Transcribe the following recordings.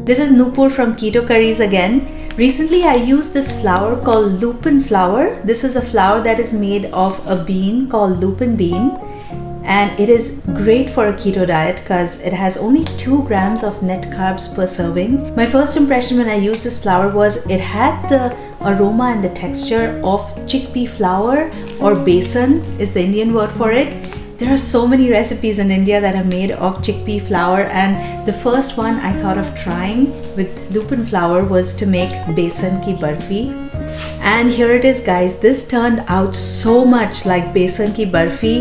This is Nupur from Keto Curries again. Recently I used this flour called Lupin flour. This is a flour that is made of a bean called Lupin bean, and it is great for a keto diet because it has only 2 grams of net carbs per serving. My first impression when I used this flour was it had the aroma and the texture of chickpea flour, or besan is the Indian word for it. There are so many recipes in India that are made of chickpea flour, and the first one I thought of trying with Lupin flour was to make besan ki barfi. And here it is, guys. This turned out so much like besan ki barfi.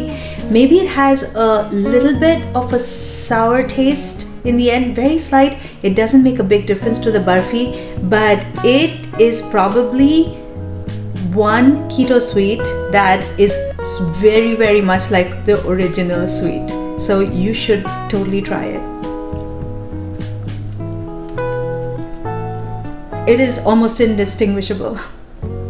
Maybe it has a little bit of a sour taste in the end, very slight. It doesn't make a big difference to the barfi, but it is probably one keto sweet that is very much like the original sweet. So you should totally try it. It is almost indistinguishable.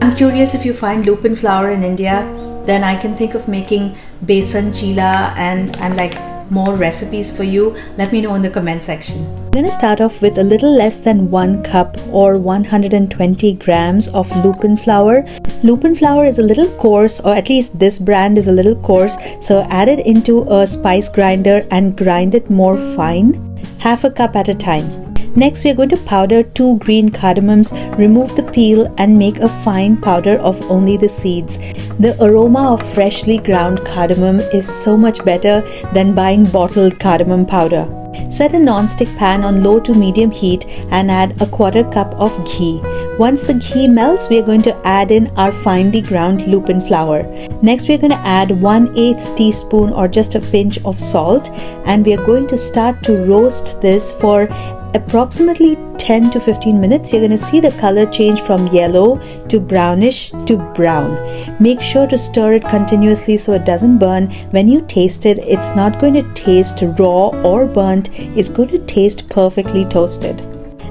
I'm curious, if you find Lupin flour in India, then I can think of making besan chila and like more recipes for you. Let me know in the comment section. I'm going to start off with a little less than 1 cup or 120 grams of Lupin flour. Lupin flour is a little coarse, or at least this brand is a little coarse, so add it into a spice grinder and grind it more fine, half a cup at a time. Next, we are going to powder 2 green cardamoms, remove the peel and make a fine powder of only the seeds. The aroma of freshly ground cardamom is so much better than buying bottled cardamom powder. Set a non-stick pan on low to medium heat and add a 1/4 cup of ghee. Once the ghee melts, we are going to add in our finely ground Lupin flour. Next, we are going to add 1/8 teaspoon or just a pinch of salt, and we are going to start to roast this for approximately 10 to 15 minutes. You're going to see the color change from yellow to brownish to brown. Make sure to stir it continuously so it doesn't burn. When you taste it, it's not going to taste raw or burnt. It's going to taste perfectly toasted.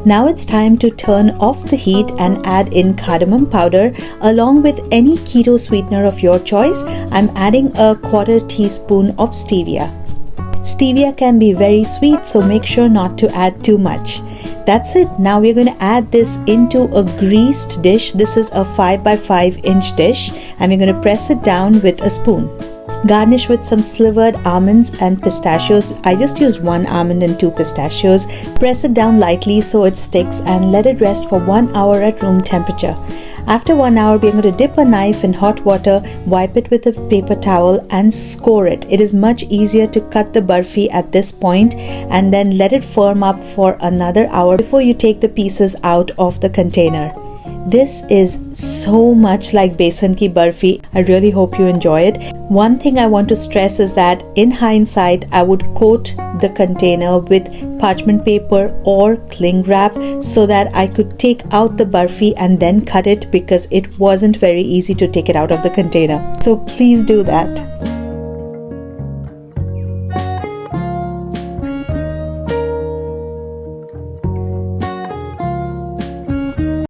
Now it's time to turn off the heat and add in cardamom powder along with any keto sweetener of your choice. I'm adding a 1/4 teaspoon of stevia. Stevia can be very sweet, so make sure not to add too much. That's it. Now we're going to add this into a greased dish. This is a 5x5 inch dish, and we're going to press it down with a spoon. Garnish with some slivered almonds and pistachios. I just used 1 almond and 2 pistachios. Press it down lightly so it sticks and let it rest for 1 hour at room temperature. After 1 hour, we are going to dip a knife in hot water, wipe it with a paper towel and score it. It is much easier to cut the barfi at this point and then let it firm up for another hour before you take the pieces out of the container. This is so much like besan ki barfi. I really hope you enjoy it. One thing I want to stress is that in hindsight, I would coat the container with parchment paper or cling wrap so that I could take out the barfi and then cut it, because it wasn't very easy to take it out of the container. So please do that.